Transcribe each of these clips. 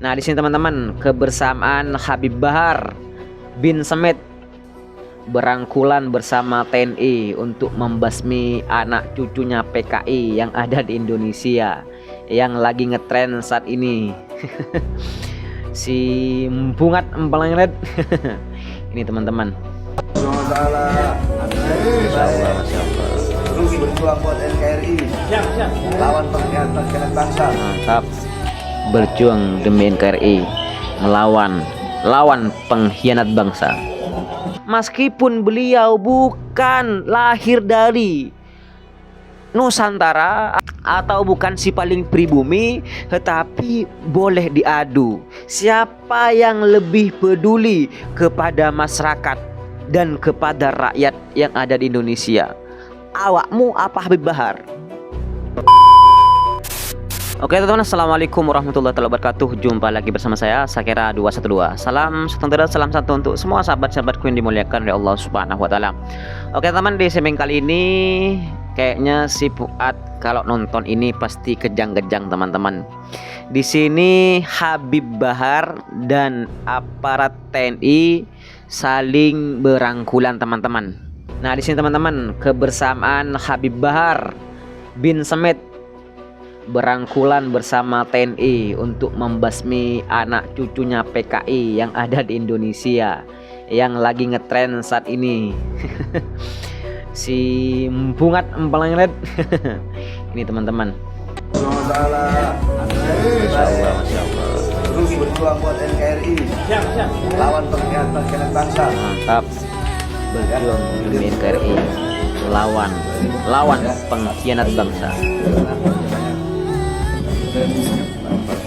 Nah, di sini teman-teman, kebersamaan Habib Bahar bin Samet berangkulan bersama TNI untuk membasmi anak cucunya PKI yang ada di Indonesia yang lagi ngetren saat ini. Si Mpungat Empalangret. Ini teman-teman. Terus berjuang buat NKRI. Lawan pengkhianat bangsa. Mantap. Berjuang demi NKRI, melawan pengkhianat bangsa. Meskipun beliau bukan lahir dari Nusantara atau bukan si paling pribumi, tetapi boleh diadu. Siapa yang lebih peduli kepada masyarakat dan kepada rakyat yang ada di Indonesia? Awakmu apa Habib Bahar? Oke teman-teman, assalamualaikum warahmatullahi wabarakatuh. Jumpa lagi bersama saya Sakira 212. Salam satu untuk semua sahabat-sahabatku yang dimuliakan oleh Allah Subhanahu wa taala. Oke teman, di segmen kali ini kayaknya si Fuad kalau nonton ini pasti kejang-kejang teman-teman. Di sini Habib Bahar dan aparat TNI saling berangkulan teman-teman. Nah, di sini teman-teman, kebersamaan Habib Bahar bin Samet berangkulan bersama TNI untuk membasmi anak cucunya PKI yang ada di Indonesia yang lagi ngetren saat ini. Si Mpungat Empalangret. Ini teman-teman. Terus berjuang buat NKRI. Lawan pengkhianat bangsa. Mantap. Berjuang demi NKRI, lawan pengkhianat bangsa.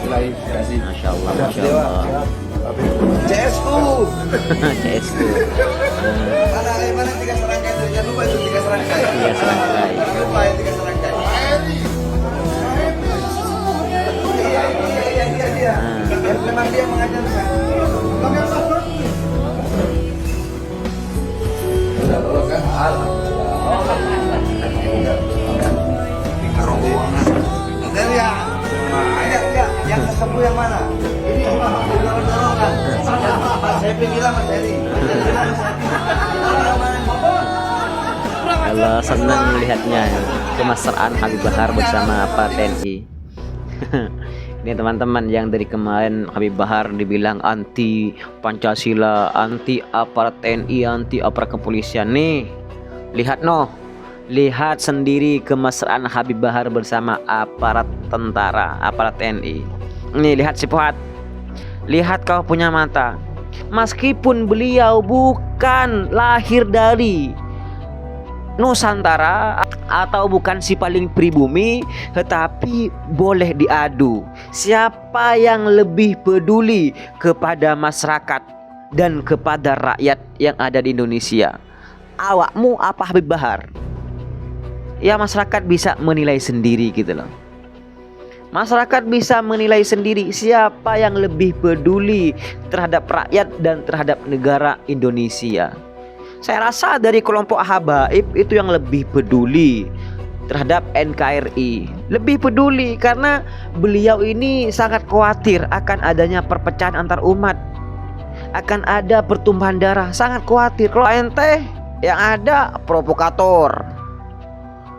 Masya Allah, Masya Allah. CSU. CSU. Mana 3 serangkai itu? Jangan lupa itu 3 serangkai. 3 serangkai. Jangan lupa ya 3 serangkai. Iya. Memang dia mengajarkan. Dan ya, yang ketemu yang mana? Ini dorong-dorongan. Saya bilang Mas Eri. Kalau senang melihatnya kemesraan Habib Bahar bersama apa TNI. Ini teman-teman, yang dari kemarin Habib Bahar dibilang anti Pancasila, anti aparat TNI, anti aparat kepolisian. Nih, lihat lihat sendiri kemesraan Habib Bahar bersama aparat tentara, aparat TNI. Nih, lihat si Fuad. Lihat, kau punya mata. Meskipun beliau bukan lahir dari Nusantara atau bukan si paling pribumi, tetapi boleh diadu. Siapa yang lebih peduli kepada masyarakat dan kepada rakyat yang ada di Indonesia? Awakmu apa Habib Bahar? Ya, masyarakat bisa menilai sendiri gitu loh. Masyarakat bisa menilai sendiri siapa yang lebih peduli terhadap rakyat dan terhadap negara Indonesia. Saya rasa dari kelompok Habaib itu yang lebih peduli terhadap NKRI. Lebih peduli karena beliau ini sangat khawatir akan adanya perpecahan antar umat, akan ada pertumpahan darah. Sangat khawatir. Kalau ente yang ada provokator,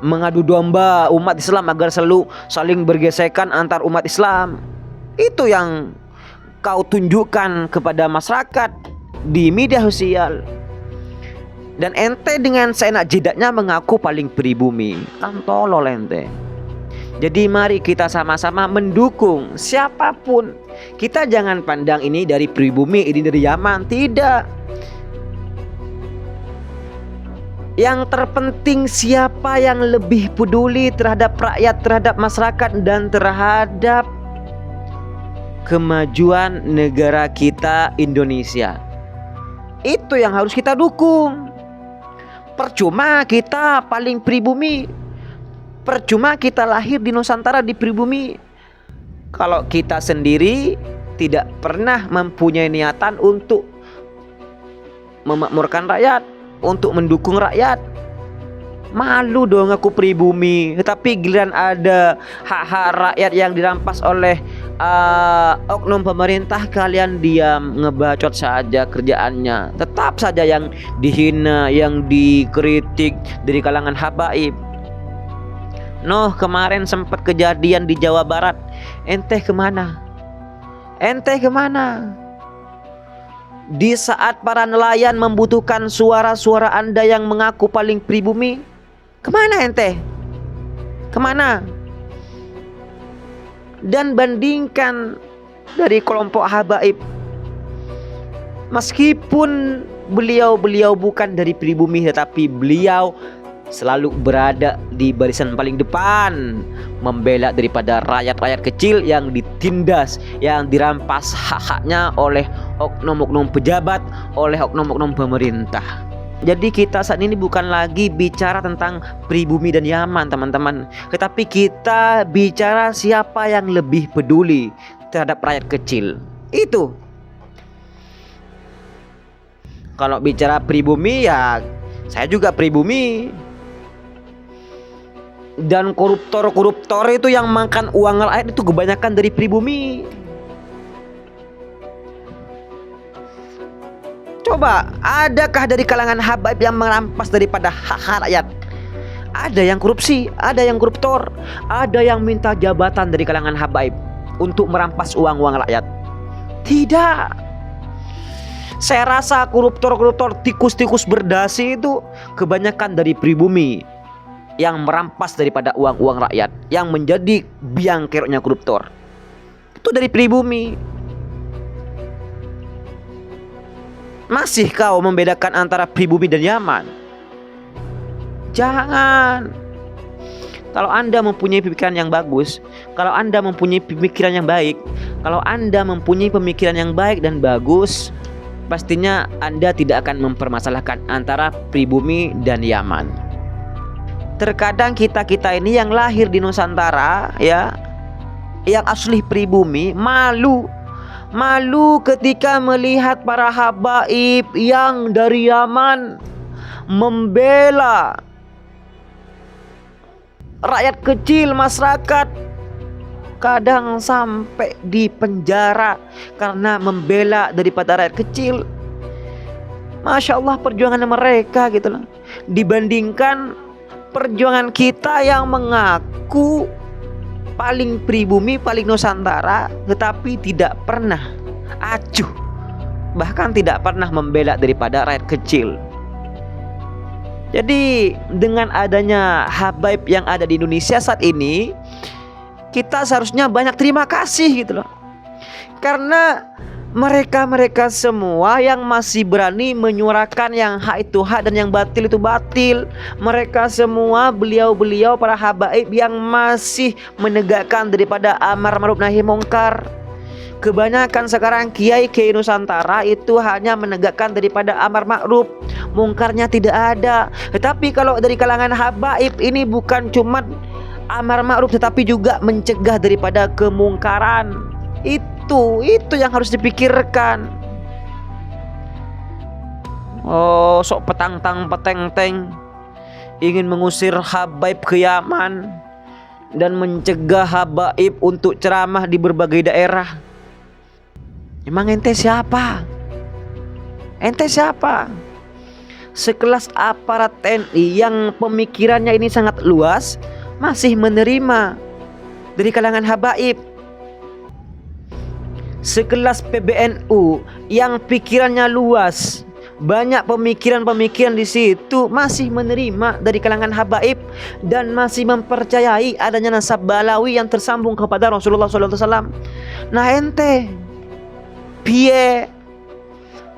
mengadu domba umat Islam agar selalu saling bergesekan antar umat Islam. Itu yang kau tunjukkan kepada masyarakat di media sosial. Dan ente dengan seenak jidatnya mengaku paling pribumi. Kan tolol ente. Jadi mari kita sama-sama mendukung siapapun. Kita jangan pandang ini dari pribumi, ini dari Yaman. Tidak. Yang terpenting siapa yang lebih peduli terhadap rakyat, terhadap masyarakat, dan terhadap kemajuan negara kita Indonesia. Itu yang harus kita dukung. Percuma kita paling pribumi, percuma kita lahir di Nusantara, di pribumi, kalau kita sendiri tidak pernah mempunyai niatan untuk memakmurkan rakyat, untuk mendukung rakyat. Malu dong aku pribumi, tetapi giliran ada hak-hak rakyat yang dirampas oleh oknum pemerintah kalian diam, ngebacot saja kerjaannya. Tetap saja yang dihina, yang dikritik dari kalangan habaib. Noh, kemarin sempat kejadian di Jawa Barat. Ente kemana? Ente kemana? Di saat para nelayan membutuhkan suara-suara Anda yang mengaku paling pribumi, kemana ente? Kemana? Dan bandingkan dari kelompok habaib, meskipun beliau bukan dari pribumi, tetapi beliau selalu berada di barisan paling depan, membela daripada rakyat-rakyat kecil yang ditindas, yang dirampas hak-haknya oleh oknum-oknum pejabat, oleh oknum-oknum pemerintah. Jadi kita saat ini bukan lagi bicara tentang pribumi dan Yaman, teman-teman, tetapi kita bicara siapa yang lebih peduli terhadap rakyat kecil. Itu. Kalau bicara pribumi, ya saya juga pribumi. Dan koruptor-koruptor itu yang makan uang rakyat itu kebanyakan dari pribumi. Coba, adakah dari kalangan habaib yang merampas daripada hak rakyat? Ada yang korupsi, ada yang koruptor, ada yang minta jabatan dari kalangan habaib untuk merampas uang-uang rakyat. Tidak. Saya rasa koruptor-koruptor, tikus-tikus berdasi itu kebanyakan dari pribumi yang merampas daripada uang-uang rakyat, yang menjadi biang keroknya koruptor. Itu dari pribumi. Masih kau membedakan antara pribumi dan Yaman? Jangan. Kalau Anda mempunyai pemikiran yang bagus, kalau Anda mempunyai pemikiran yang baik, kalau Anda mempunyai pemikiran yang baik dan bagus, pastinya Anda tidak akan mempermasalahkan antara pribumi dan Yaman. Terkadang kita ini yang lahir di Nusantara, ya, yang asli pribumi, malu ketika melihat para habaib yang dari Yaman membela rakyat kecil, masyarakat, kadang sampai di penjara karena membela daripada rakyat kecil. Masya Allah perjuangan mereka gitu loh, dibandingkan perjuangan kita yang mengaku paling pribumi, paling Nusantara, tetapi tidak pernah acuh, bahkan tidak pernah membela daripada rakyat kecil. Jadi dengan adanya habaib yang ada di Indonesia saat ini, kita seharusnya banyak terima kasih gitu loh, karena mereka semua yang masih berani menyuarakan yang hak itu hak dan yang batil itu batil. Mereka semua, beliau para habaib yang masih menegakkan daripada amar ma'ruf nahi mungkar. Kebanyakan sekarang kiai Nusantara itu hanya menegakkan daripada amar ma'ruf, mungkarnya tidak ada. Tetapi kalau dari kalangan habaib ini bukan cuma amar ma'ruf, tetapi juga mencegah daripada kemungkaran. Itu yang harus dipikirkan. Oh, sok petang-tang peteng-teng ingin mengusir habaib ke Yaman dan mencegah habaib untuk ceramah di berbagai daerah. Emang ente siapa? Ente siapa? Sekelas aparat TNI yang pemikirannya ini sangat luas masih menerima dari kalangan habaib. Sekelas PBNU yang pikirannya luas, banyak pemikiran-pemikiran di situ, masih menerima dari kalangan habaib dan masih mempercayai adanya nasab balawi yang tersambung kepada Rasulullah SAW. Nah ente, piye?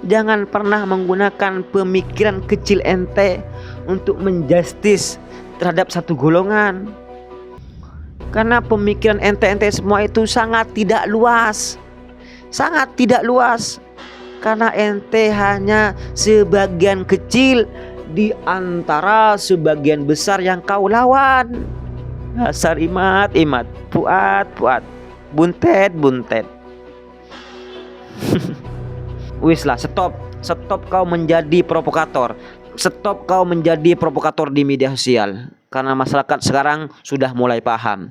Jangan pernah menggunakan pemikiran kecil ente untuk menjustis terhadap satu golongan, karena pemikiran ente semua itu sangat tidak luas. Sangat tidak luas, karena ente hanya sebagian kecil di antara sebagian besar yang kau lawan. Dasar imat, puat, buntet. Wis lah, stop kau menjadi provokator. Stop kau menjadi provokator di media sosial, karena masyarakat sekarang sudah mulai paham.